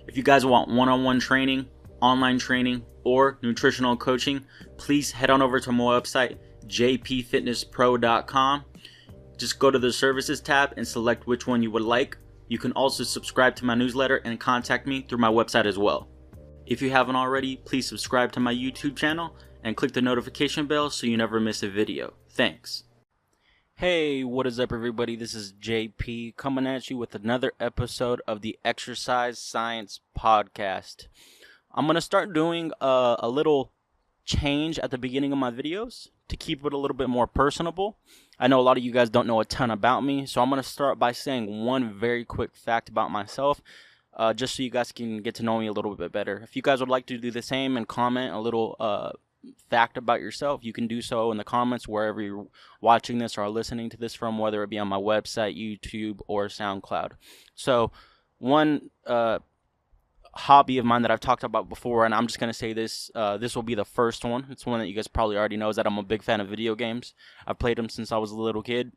If you guys want one-on-one training, online training, or nutritional coaching, please head on over to my website, jpfitnesspro.com. Just go to the services tab and select which one you would like. You can also subscribe to my newsletter and contact me through my website as well. If you haven't already, please subscribe to my YouTube channel and click the notification bell so you never miss a video. Thanks. Hey, what is up everybody? This is JP coming at you with another episode of the Exercise Science Podcast. I'm going to start doing a little change at the beginning of my videos to keep it a little bit more personable. I know a lot of you guys don't know a ton about me, so I'm going to start by saying one very quick fact about myself, just so you guys can get to know me a little bit better. If you guys would like to do the same and comment a little fact about yourself, you can do so in the comments wherever you're watching this or listening to this from, whether it be on my website, YouTube, or SoundCloud. So one hobby of mine that I've talked about before, and I'm just going to say this, this will be the first one. It's one that you guys probably already know, is that I'm a big fan of video games. I've played them since I was a little kid.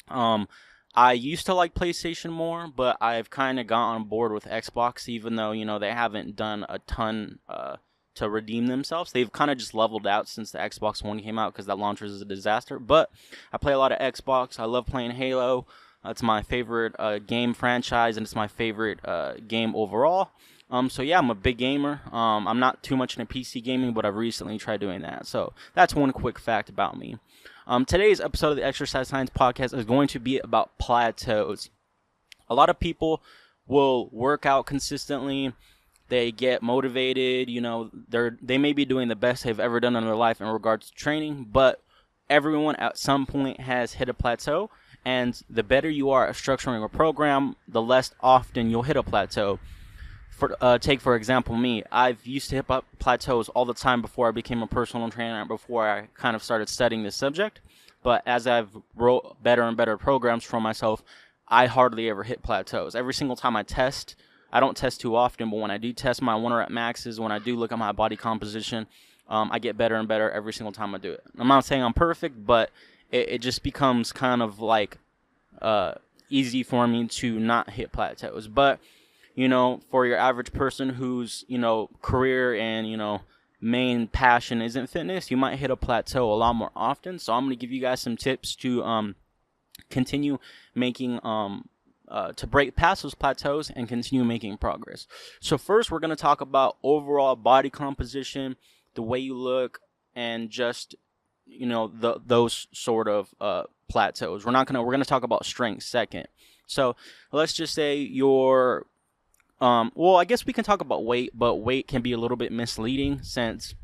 I used to like PlayStation more, but I've kind of got on board with Xbox, even though, you know, they haven't done a ton to redeem themselves. They've kind of just leveled out since the Xbox One came out because that launcher is a disaster. But I play a lot of Xbox. I love playing Halo. It's my favorite game franchise, and it's my favorite game overall. So yeah, I'm a big gamer. I'm not too much into PC gaming, but I've recently tried doing that. So that's one quick fact about me. Today's episode of the Exercise Science Podcast is going to be about plateaus. A lot of people will work out consistently. They get motivated, you know, they may be doing the best they've ever done in their life in regards to training, but everyone at some point has hit a plateau, and the better you are at structuring a program, the less often you'll hit a plateau. Take, for example, me. I've used to hit up plateaus all the time before I became a personal trainer, before I kind of started studying this subject, but as I've wrote better and better programs for myself, I hardly ever hit plateaus. Every single time I test, I don't test too often, but when I do test my 1 rep maxes, when I do look at my body composition, I get better and better every single time I do it. I'm not saying I'm perfect, but it just becomes kind of like easy for me to not hit plateaus. But, you know, for your average person whose, you know, career and, you know, main passion isn't fitness, you might hit a plateau a lot more often. So I'm going to give you guys some tips to continue making to break past those plateaus and continue making progress. So first, we're going to talk about overall body composition, the way you look, and just, you know, those sort of plateaus. We're going to talk about strength second. So let's just say you're well, I guess we can talk about weight, but weight can be a little bit misleading since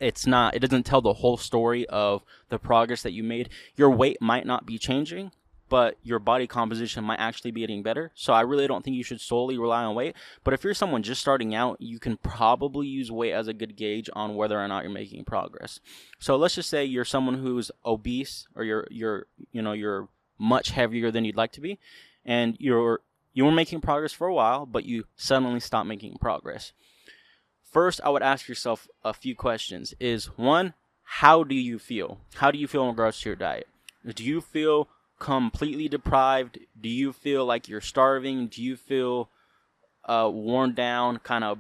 it doesn't tell the whole story of the progress that you made. Your weight might not be changing, but your body composition might actually be getting better. So I really don't think you should solely rely on weight. But if you're someone just starting out, you can probably use weight as a good gauge on whether or not you're making progress. So let's just say you're someone who's obese, or you're much heavier than you'd like to be, and you were making progress for a while, but you suddenly stop making progress. First, I would ask yourself a few questions. One, how do you feel? How do you feel in regards to your diet? Do you feel completely deprived? Do you feel like you're starving? Do you feel worn down, kind of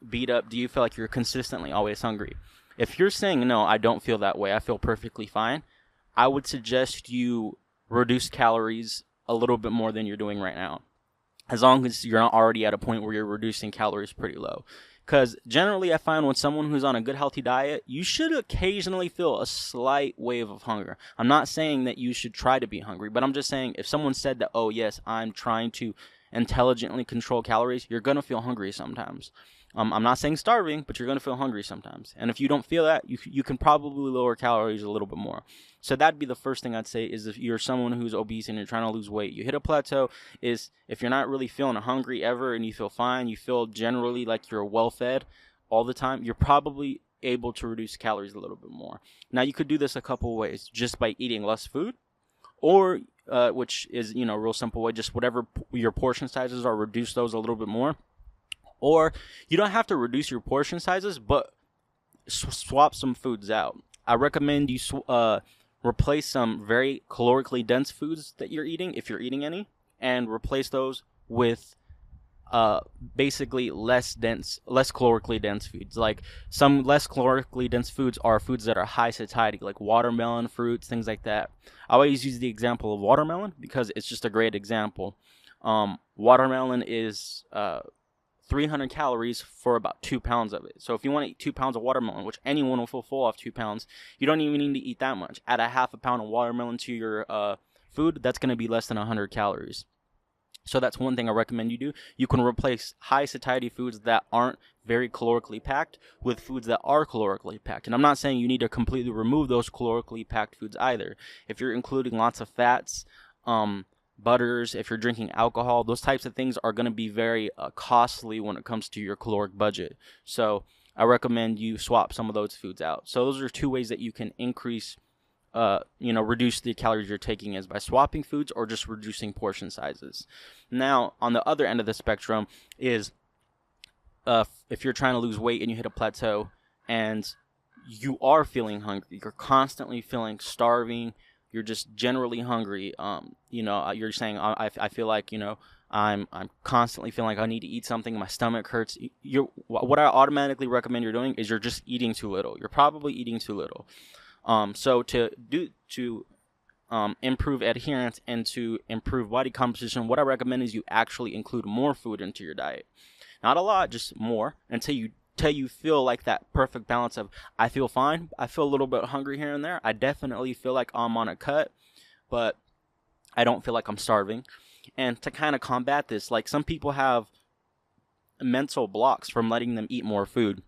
beat up? Do you feel like you're consistently always hungry? If you're saying, no, I don't feel that way, I feel perfectly fine, I would suggest you reduce calories a little bit more than you're doing right now, as long as you're not already at a point where you're reducing calories pretty low. Because generally I find when someone who's on a good healthy diet, you should occasionally feel a slight wave of hunger. I'm not saying that you should try to be hungry, but I'm just saying if someone said that, oh yes, I'm trying to intelligently control calories, you're going to feel hungry sometimes. I'm not saying starving, but you're going to feel hungry sometimes. And if you don't feel that, you can probably lower calories a little bit more. So that'd be the first thing I'd say, is if you're someone who's obese and you're trying to lose weight, you hit a plateau, is if you're not really feeling hungry ever and you feel fine, you feel generally like you're well fed all the time, you're probably able to reduce calories a little bit more. Now you could do this a couple ways, just by eating less food, or which is, you know, a real simple way, just whatever your portion sizes are, reduce those a little bit more. Or you don't have to reduce your portion sizes, but swap some foods out. I recommend you replace some very calorically dense foods that you're eating, if you're eating any, and replace those with basically less calorically dense foods. Like some less calorically dense foods are foods that are high satiety, like watermelon, fruits, things like that. I always use the example of watermelon because it's just a great example. Watermelon is 300 calories for about 2 pounds of it. So if you want to eat 2 pounds of watermelon, which anyone will feel full off 2 pounds, you don't even need to eat that much. Add a half a pound of watermelon to your food, that's going to be less than 100 calories. So that's one thing I recommend you do. You can replace high satiety foods that aren't very calorically packed with foods that are calorically packed. And I'm not saying you need to completely remove those calorically packed foods either. If you're including lots of fats, butters, if you're drinking alcohol, those types of things are going to be very costly when it comes to your caloric budget. So I recommend you swap some of those foods out. So those are 2 ways that you can increase reduce the calories you're taking, is by swapping foods or just reducing portion sizes. Now, on the other end of the spectrum is if you're trying to lose weight and you hit a plateau and you are feeling hungry, you're constantly feeling starving, you're just generally hungry. You're saying, I feel like, I'm constantly feeling like I need to eat something. My stomach hurts. What I automatically recommend you're doing is you're just eating too little. You're probably eating too little. So to improve adherence and to improve body composition, what I recommend is you actually include more food into your diet. Not a lot, just more, until you feel like that perfect balance of, I feel fine, I feel a little bit hungry here and there, I definitely feel like I'm on a cut, but I don't feel like I'm starving. And to kind of combat this, like some people have mental blocks from letting them eat more food.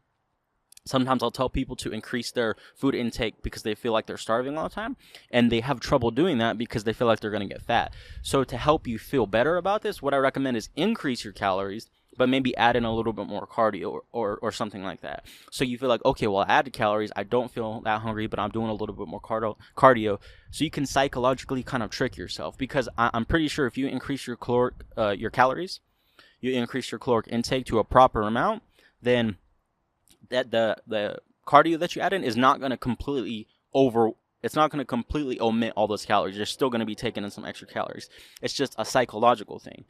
Sometimes I'll tell people to increase their food intake because they feel like they're starving all the time, and they have trouble doing that because they feel like they're going to get fat. So to help you feel better about this, what I recommend is increase your calories, but maybe add in a little bit more cardio or something like that. So you feel like, okay, well, I added calories, I don't feel that hungry, but I'm doing a little bit more cardio. So you can psychologically kind of trick yourself, because I'm pretty sure if you increase your calories, you increase your caloric intake to a proper amount, then that the cardio that you add in is not going to completely omit all those calories. You're still going to be taking in some extra calories. It's just a psychological thing.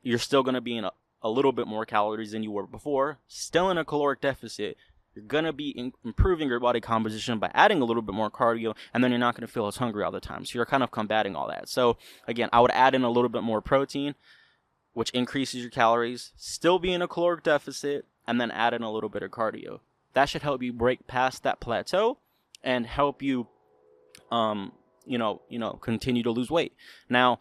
You're still going to be in a little bit more calories than you were before, still in a caloric deficit. You're going to be improving your body composition by adding a little bit more cardio, and then you're not going to feel as hungry all the time. So you're kind of combating all that. So again, I would add in a little bit more protein, which increases your calories, still be in a caloric deficit, and then add in a little bit of cardio. That should help you break past that plateau and help you, continue to lose weight. Now,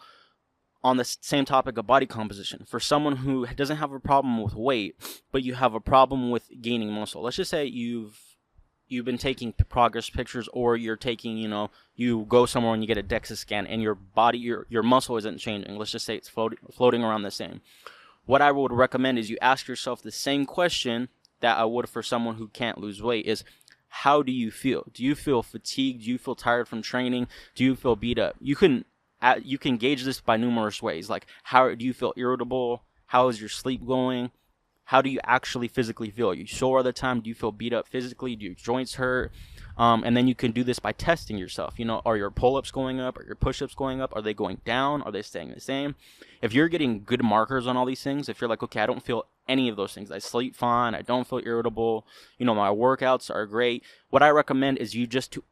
on the same topic of body composition, for someone who doesn't have a problem with weight, but you have a problem with gaining muscle, let's just say you've been taking progress pictures, or you're taking, you go somewhere and you get a DEXA scan and your body, your muscle isn't changing. Let's just say it's floating around the same. What I would recommend is you ask yourself the same question that I would for someone who can't lose weight is, how do you feel? Do you feel fatigued? Do you feel tired from training? Do you feel beat up? You can gauge this by numerous ways. Like, how do you feel irritable? How is your sleep going? How do you actually physically feel? Are you sore all the time? Do you feel beat up physically? Do your joints hurt? And then you can do this by testing yourself. Are your pull-ups going up? Are your push-ups going up? Are they going down? Are they staying the same? If you're getting good markers on all these things, if you're like, okay, I don't feel any of those things, I sleep fine, I don't feel irritable, my workouts are great, what I recommend is you just to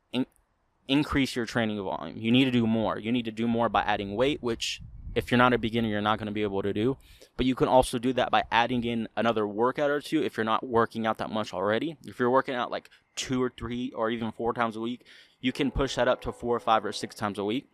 increase your training volume. You need to do more. You need to do more by adding weight, which if you're not a beginner, you're not going to be able to do. But you can also do that by adding in another workout or two if you're not working out that much already. If you're working out like 2 or 3 or even 4 times a week, you can push that up to 4 or 5 or 6 times a week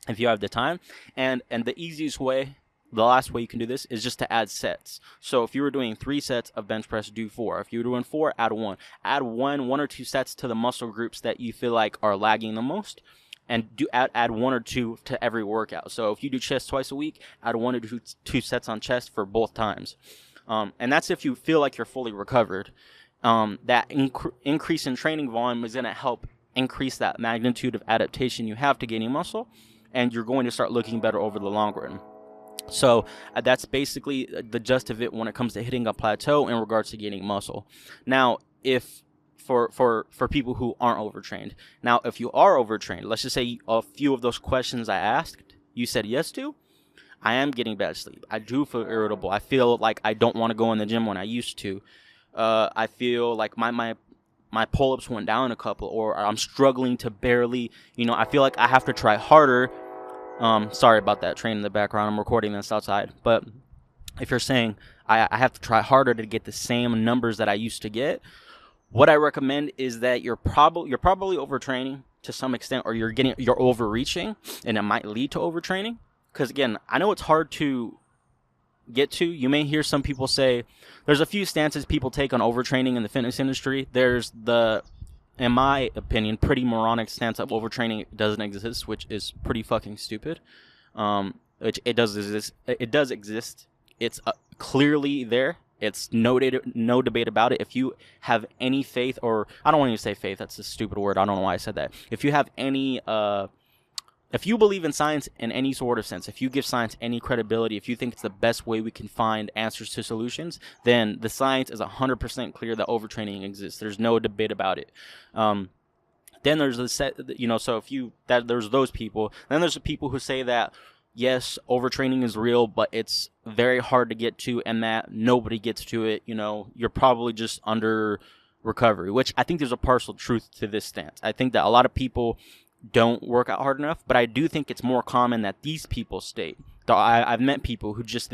if you have the time. And the easiest way, the last way you can do this is just to add sets. So if you were doing 3 sets of bench press, do 4. If you were doing 4, add 1. Add one or 2 sets to the muscle groups that you feel like are lagging the most. And add 1 or 2 to every workout. So if you do chest twice a week, add 1 or 2 sets on chest for both times. And that's if you feel like you're fully recovered. That increase in training volume is going to help increase that magnitude of adaptation you have to gaining muscle, and you're going to start looking better over the long run. So that's basically the gist of it when it comes to hitting a plateau in regards to gaining muscle. Now, if for people who aren't overtrained. Now, if you are overtrained, let's just say a few of those questions I asked, you said yes to, I am getting bad sleep. I do feel irritable. I feel like I don't want to go in the gym when I used to. I feel like my pull-ups went down a couple, or I'm struggling to barely, I feel like I have to try harder. Sorry about that train in the background. I'm recording this outside. But if you're saying I have to try harder to get the same numbers that I used to get, what I recommend is that you're probably overtraining to some extent, or you're overreaching, and it might lead to overtraining. Because again, I know it's hard to get to. You may hear some people say there's a few stances people take on overtraining in the fitness industry. There's the, in my opinion, pretty moronic stance of overtraining doesn't exist, which is pretty fucking stupid. Which it does exist. It does exist. It's clearly there. It's no debate about it. If you have any faith, or I don't want to say faith, that's a stupid word. I don't know why I said that. If you have any if you believe in science in any sort of sense, if you give science any credibility, if you think it's the best way we can find answers to solutions, then the science is 100% clear that overtraining exists. There's no debate about it. Then there's the set, so if there's those people. Then there's the people who say that, yes, overtraining is real, but it's very hard to get to, and that nobody gets to it. You're probably just under recovery, which I think there's a partial truth to this stance. I think that a lot of people don't work out hard enough, but I do think it's more common that these people state. I've met people who just,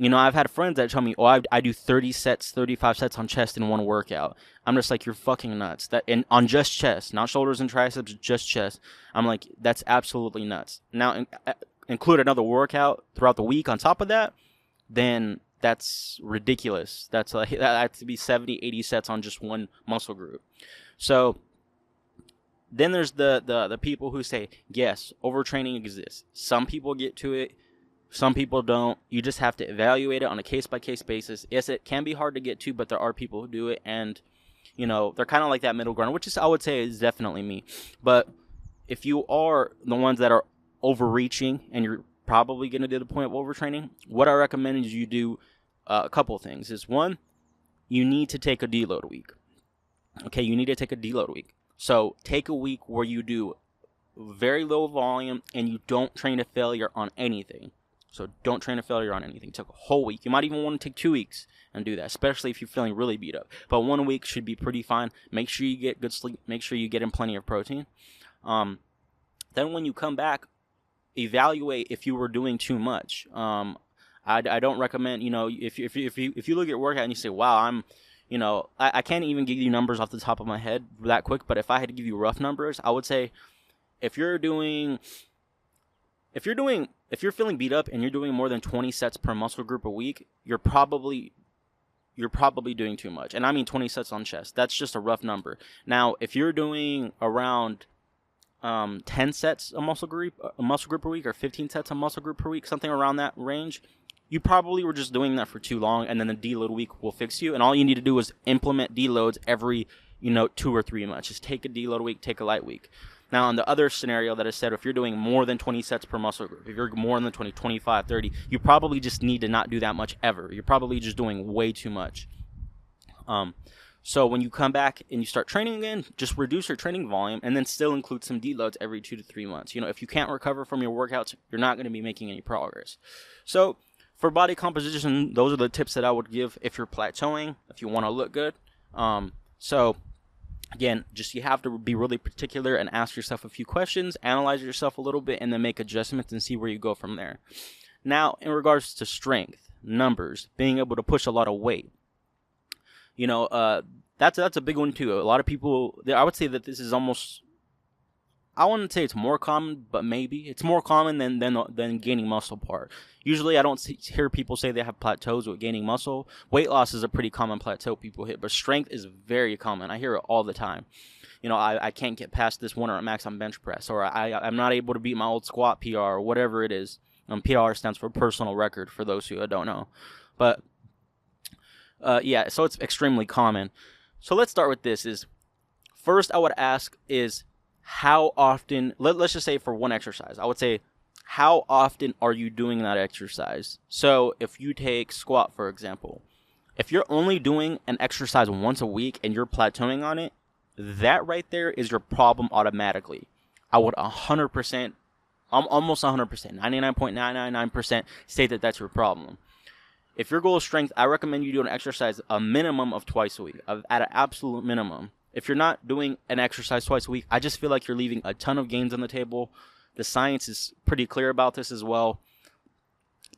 I've had friends that tell me, oh, I do 30 sets, 35 sets on chest in one workout. I'm just like, you're fucking nuts. And on just chest, not shoulders and triceps, just chest. I'm like, that's absolutely nuts. Now, include another workout throughout the week on top of that, then that's ridiculous. That has to be 70, 80 sets on just one muscle group. So then there's the people who say, yes, overtraining exists. Some people get to it, some people don't. You just have to evaluate it on a case-by-case basis. Yes, it can be hard to get to, but there are people who do it, and, they're kind of like that middle ground, which is, I would say, is definitely me. But if you are the ones that are overreaching, and you're probably going to do the point of overtraining, what I recommend is you do a couple things. Is one, you need to take a deload week. Okay, you need to take a deload week. So take a week where you do very low volume and you don't train to failure on anything. So don't train to failure on anything. Take a whole week. You might even want to take 2 weeks and do that, especially if you're feeling really beat up. But 1 week should be pretty fine. Make sure you get good sleep. Make sure you get in plenty of protein. Then when you come back, evaluate if you were doing too much. I don't recommend, if you look at your workout and you say, wow, I can't even give you numbers off the top of my head that quick, but if I had to give you rough numbers, I would say if you're feeling beat up and you're doing more than 20 sets per muscle group a week, you're probably doing too much. And I mean 20 sets on chest. That's just a rough number. Now, if you're doing around 10 sets a muscle group per week, or 15 sets a muscle group per week, something around that range, you probably were just doing that for too long, and then the deload week will fix you. And all you need to do is implement deloads every 2 or 3 months. Just take a deload week, take a light week. Now, in the other scenario that I said, if you're doing more than 20 sets per muscle group, if you're more than 20, 25, 30, you probably just need to not do that much ever. You're probably just doing way too much. So when you come back and you start training again, just reduce your training volume and then still include some deloads every 2 to 3 months. If you can't recover from your workouts, you're not going to be making any progress. So for body composition, those are the tips that I would give if you're plateauing, if you want to look good. So again, you have to be really particular and ask yourself a few questions, analyze yourself a little bit, and then make adjustments and see where you go from there. Now, in regards to strength, numbers, being able to push a lot of weight, that's a big one too. A lot of people, I would say that this is almost, I wouldn't say it's more common, but maybe it's more common than gaining muscle part. Usually I don't hear people say they have plateaus with gaining muscle. Weight loss is a pretty common plateau people hit, but strength is very common. I hear it all the time. I can't get past this 1 rep max on bench press, or I'm not able to beat my old squat PR, or whatever it is. PR stands for personal record, for those who don't know. But yeah, so it's extremely common. So let's start with this. First I would ask is, how often, let's just say for one exercise, I would say, how often are you doing that exercise? So if you take squat, for example, if you're only doing an exercise once a week and you're plateauing on it, that right there is your problem automatically. I would 100% almost 100%, 99.999% state that that's your problem. If your goal is strength, I recommend you do an exercise a minimum of twice a week, at an absolute minimum. If you're not doing an exercise twice a week, I just feel like you're leaving a ton of gains on the table. The science is pretty clear about this as well,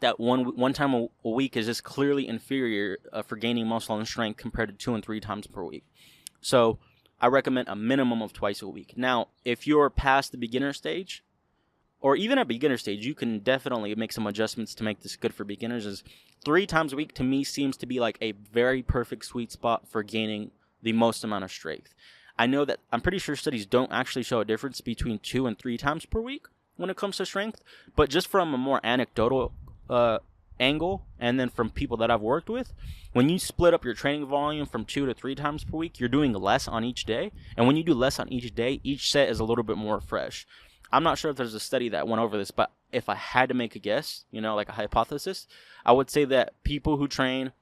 that one time a week is just clearly inferior for gaining muscle and strength compared to 2 and 3 times per week. So I recommend a minimum of twice a week. Now, if you're past the beginner stage, or even at beginner stage, you can definitely make some adjustments to make this good for beginners. Is 3 times a week to me seems to be like a very perfect sweet spot for gaining the most amount of strength. I know that I'm pretty sure studies don't actually show a difference between 2 and 3 times per week when it comes to strength, but just from a more anecdotal angle, and then from people that I've worked with, when you split up your training volume from 2 to 3 times per week, you're doing less on each day. And when you do less on each day, each set is a little bit more fresh. I'm not sure if there's a study that went over this, but if I had to make a guess, like a hypothesis, I would say that people who train,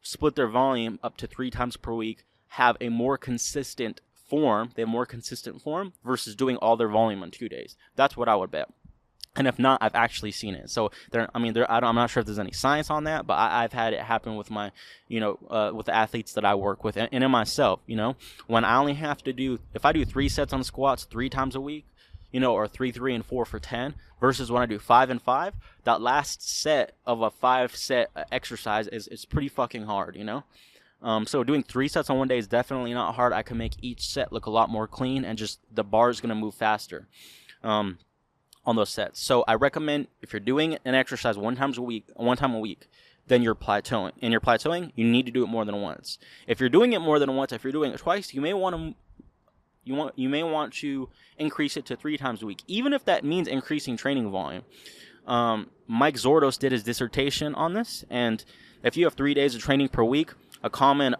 split their volume up to 3 times per week, have a more consistent form. They have more consistent form versus doing all their volume in 2 days. That's what I would bet. And if not, I've actually seen it. So I'm not sure if there's any science on that, but I've had it happen with my, with the athletes that I work with, and in myself. When I only have to do, if I do 3 sets on squats 3 times a week, or 3, 3, and 4 for 10, versus when I do 5 and 5, that last set of a 5-set exercise is pretty fucking hard. So doing 3 sets on one day is definitely not hard. I can make each set look a lot more clean, and just the bar is gonna move faster. On those sets. So I recommend, if you're doing an exercise one time a week, then you're plateauing. And you're plateauing, you need to do it more than once. If you're doing it more than once, if you're doing it twice, you may want to increase it to 3 times a week, even if that means increasing training volume. Mike Zordos did his dissertation on this, and if you have 3 days of training per week, a common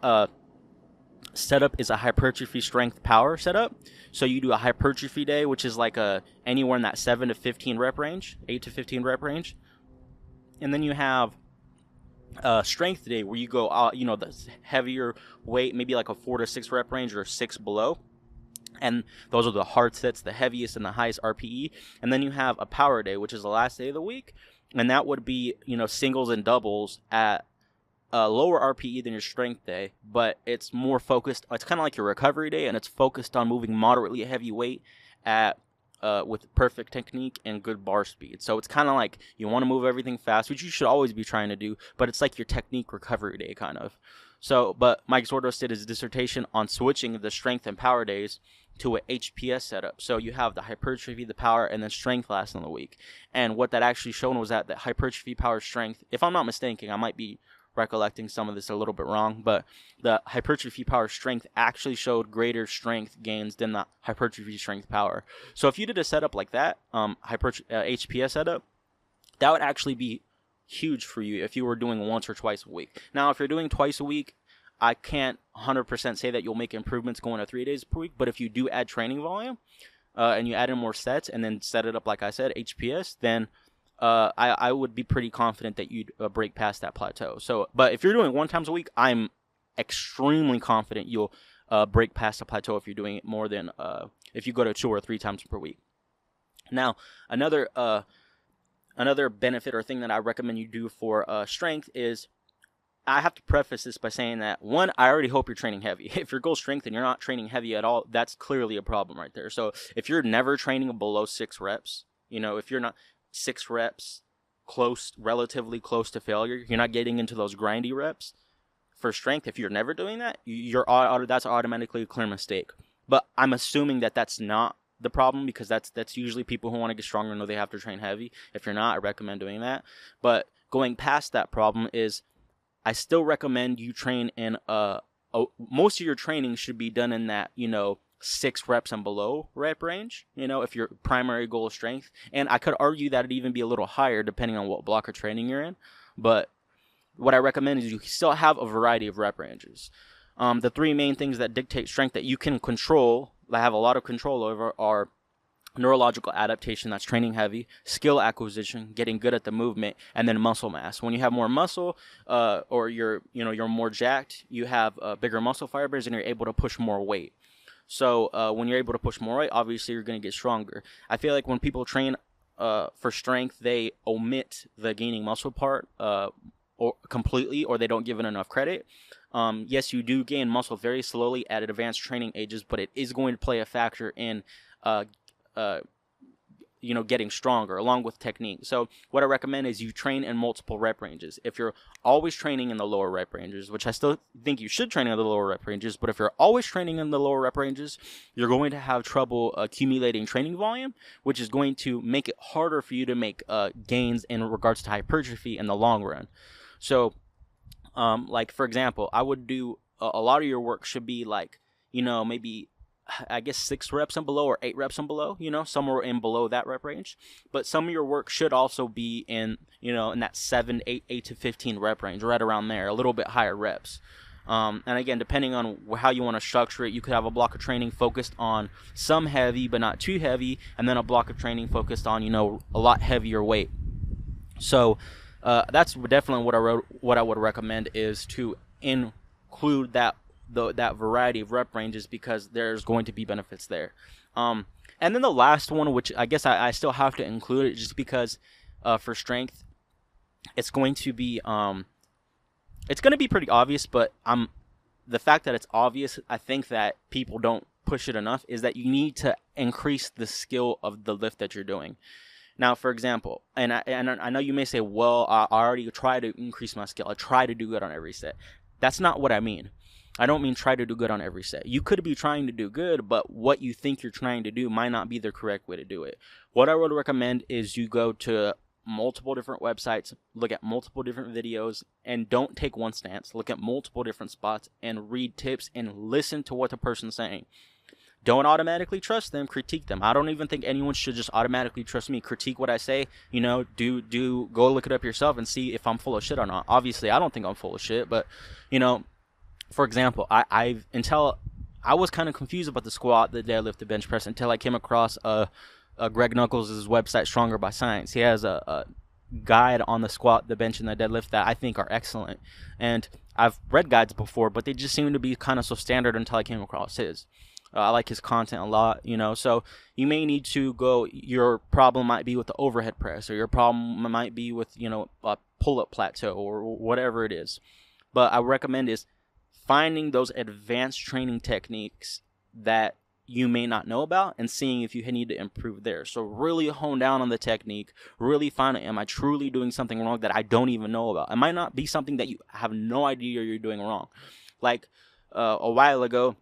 setup is a hypertrophy strength power setup. So you do a hypertrophy day, which is like anywhere in that 7 to 15 rep range, 8 to 15 rep range. And then you have a strength day where you go, the heavier weight, maybe like a 4 to 6 rep range or 6 below. And those are the hard sets, the heaviest and the highest RPE. And then you have a power day, which is the last day of the week. And that would be, singles and doubles at lower RPE than your strength day, but it's more focused. It's kind of like your recovery day, and it's focused on moving moderately heavy weight with perfect technique and good bar speed. So it's kind of like you want to move everything fast, which you should always be trying to do, but it's like your technique recovery day kind of. So, but Mike Zordos did his dissertation on switching the strength and power days to a HPS setup. So you have the hypertrophy, the power, and then strength last in the week. And what that actually shown was that the hypertrophy, power, strength, if I'm not mistaken, I might be recollecting some of this a little bit wrong, but the hypertrophy, power, strength actually showed greater strength gains than the hypertrophy, strength, power. So if you did a setup like that, HPS setup, that would actually be huge for you if you were doing once or twice a week. Now, if you're doing twice a week, I can't 100% say that you'll make improvements going to 3 days per week, but if you do add training volume and you add in more sets and then set it up, like I said, HPS, then I would be pretty confident that you'd break past that plateau. So, but if you're doing 1 time a week, I'm extremely confident you'll break past the plateau if you're doing it more than if you go to 2 or 3 times per week. Now, another benefit or thing that I recommend you do for strength is, I have to preface this by saying that, 1, I already hope you're training heavy. If your goal's strength and you're not training heavy at all, that's clearly a problem right there. So if you're never training below 6 reps, if you're not 6 reps, relatively close to failure, you're not getting into those grindy reps for strength. If you're never doing that, that's automatically a clear mistake. But I'm assuming that that's not the problem, because that's usually people who want to get stronger know they have to train heavy. If you're not, I recommend doing that. But going past that problem is, I still recommend you train in most of your training should be done in that 6 reps and below rep range, if your primary goal is strength. And I could argue that it'd even be a little higher depending on what block of training you're in. But what I recommend is you still have a variety of rep ranges. The 3 main things that dictate strength that you can control, that have a lot of control over, are neurological adaptation, that's training heavy, skill acquisition, getting good at the movement, and then muscle mass. When you have more muscle, or you're more jacked, you have bigger muscle fibers, and you're able to push more weight. So when you're able to push more weight, obviously you're going to get stronger. I feel like when people train for strength, they omit the gaining muscle part or completely, or they don't give it enough credit. Yes, you do gain muscle very slowly at advanced training ages, but it is going to play a factor in getting stronger along with technique. So what I recommend is you train in multiple rep ranges. If you're always training in the lower rep ranges, which I still think you should train in the lower rep ranges, but if you're always training in the lower rep ranges, you're going to have trouble accumulating training volume, which is going to make it harder for you to make gains in regards to hypertrophy in the long run. So like for example, I would do a lot of your work should be like, maybe I guess 6 reps and below or 8 reps and below, somewhere in below that rep range. But some of your work should also be in, in that 7, 8 to 15 rep range, right around there, a little bit higher reps. And again, depending on how you want to structure it, you could have a block of training focused on some heavy but not too heavy, and then a block of training focused on, a lot heavier weight. So that's definitely what I would recommend, is to include that variety of rep ranges, because there's going to be benefits there. And then the last one, which I guess I still have to include it just because for strength, it's going to be pretty obvious, but the fact that it's obvious, I think that people don't push it enough, is that you need to increase the skill of the lift that you're doing. Now, for example, and I know you may say, well, I already try to increase my skill. I try to do good on every set. That's not what I mean. I don't mean try to do good on every set. You could be trying to do good, but what you think you're trying to do might not be the correct way to do it. What I would recommend is you go to multiple different websites, look at multiple different videos, and don't take one stance. Look at multiple different spots and read tips and listen to what the person's saying. Don't automatically trust them, critique them. I don't even think anyone should just automatically trust me. Critique what I say, go look it up yourself and see if I'm full of shit or not. Obviously, I don't think I'm full of shit, but, for example, until I was kind of confused about the squat, the deadlift, the bench press, until I came across Greg Knuckles' website, Stronger by Science. He has a guide on the squat, the bench, and the deadlift that I think are excellent. And I've read guides before, but they just seem to be kind of so standard until I came across his. I like his content a lot, so you may need to go, your problem might be with the overhead press, or your problem might be with, a pull-up plateau, or whatever it is. But I recommend is finding those advanced training techniques that you may not know about and seeing if you need to improve there. So really hone down on the technique, really find out, am I truly doing something wrong that I don't even know about? It might not be something that you have no idea you're doing wrong. Like a while ago,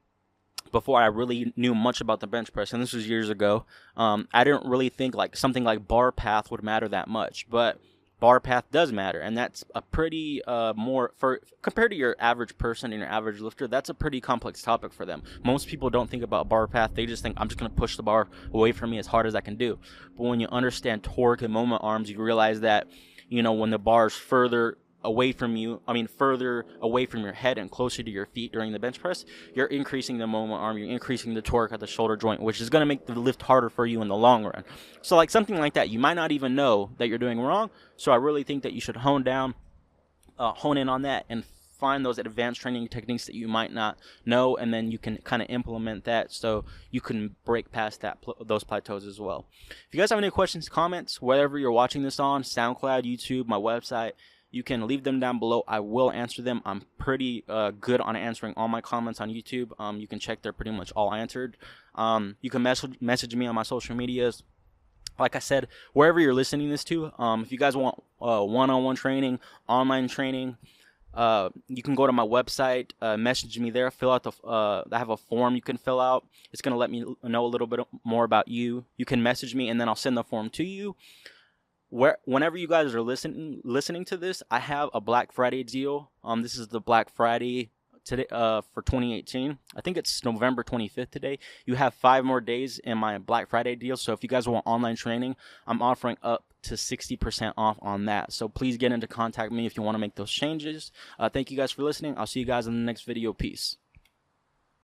before I really knew much about the bench press, and this was years ago, I didn't really think like something like bar path would matter that much, but bar path does matter, and that's a pretty compared to your average person and your average lifter, that's a pretty complex topic for them. Most people don't think about bar path. They just think, I'm just going to push the bar away from me as hard as I can do. But when you understand torque and moment arms, you realize that, when the bar is further away from your head and closer to your feet during the bench press, you're increasing the moment arm, you're increasing the torque at the shoulder joint, which is going to make the lift harder for you in the long run. So like something like that, you might not even know that you're doing wrong. So I really think that you should hone in on that and find those advanced training techniques that you might not know, and then you can kind of implement that so you can break past those plateaus as well. If you guys have any questions, comments, wherever you're watching this on, SoundCloud, YouTube, my website, you can leave them down below. I will answer them. I'm pretty good on answering all my comments on YouTube. You can check, they're pretty much all answered. You can message me on my social medias. Like I said, wherever you're listening this to, if you guys want one-on-one training, online training, you can go to my website, message me there, fill out I have a form you can fill out. It's going to let me know a little bit more about you. You can message me, and then I'll send the form to you. Whenever you guys are listening to this, I have a Black Friday deal. This is the Black Friday today for 2018. I think it's November 25th today. You have 5 more days in my Black Friday deal. So if you guys want online training, I'm offering up to 60% off on that. So please get into contact me if you want to make those changes. Thank you guys for listening. I'll see you guys in the next video. Peace.